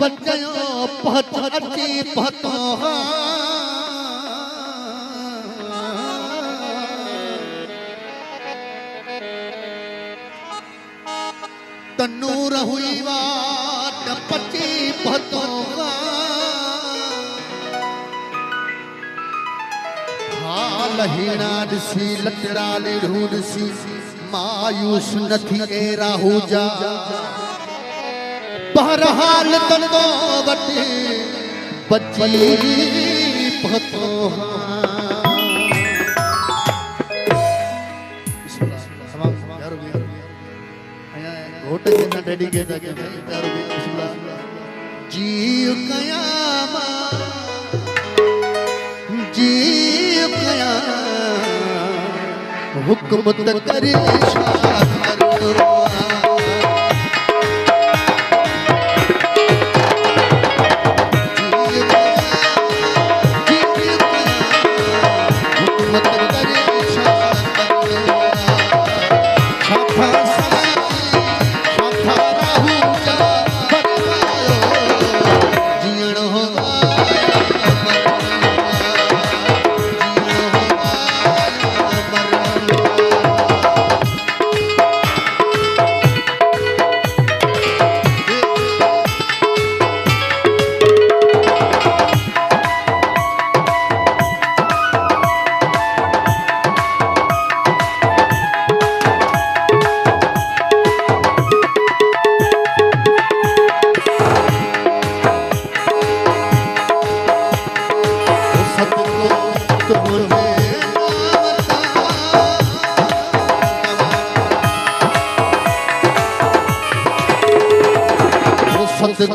बचयो पहच अची पतो तनूर हुई वाट पची पतो हाल हीना ॾिसी लटड़ा लेढ़ू ॾिसी मायूस न थी ए राहू जा बहरहाल तनो वटे बची पतो घोट के ना डैडी के जीव कयामा जीव कया हुक्म त करे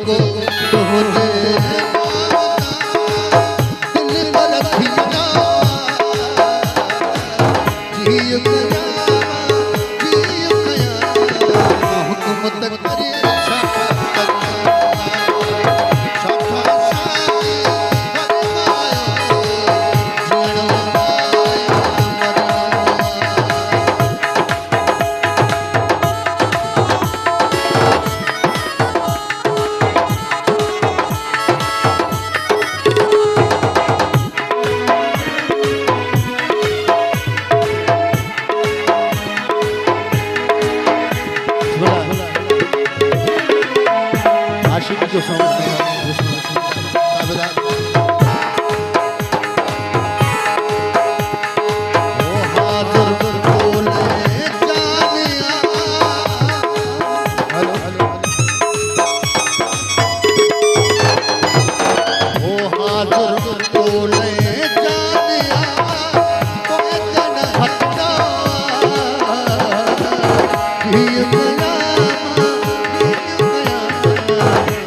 को तोहरे दिल पर रखिया जीव कया हुकूमत करे आशिक जो सॉन्ग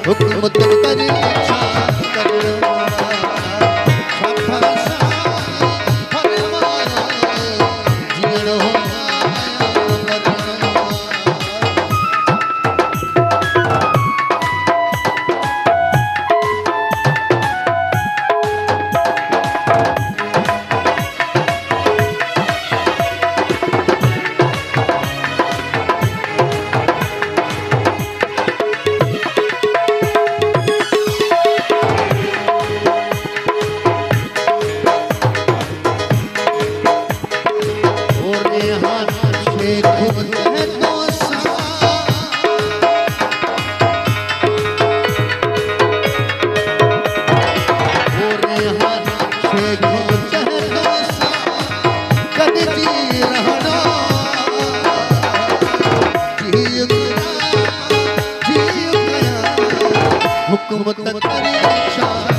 हुकूमत करे हुकूमत करे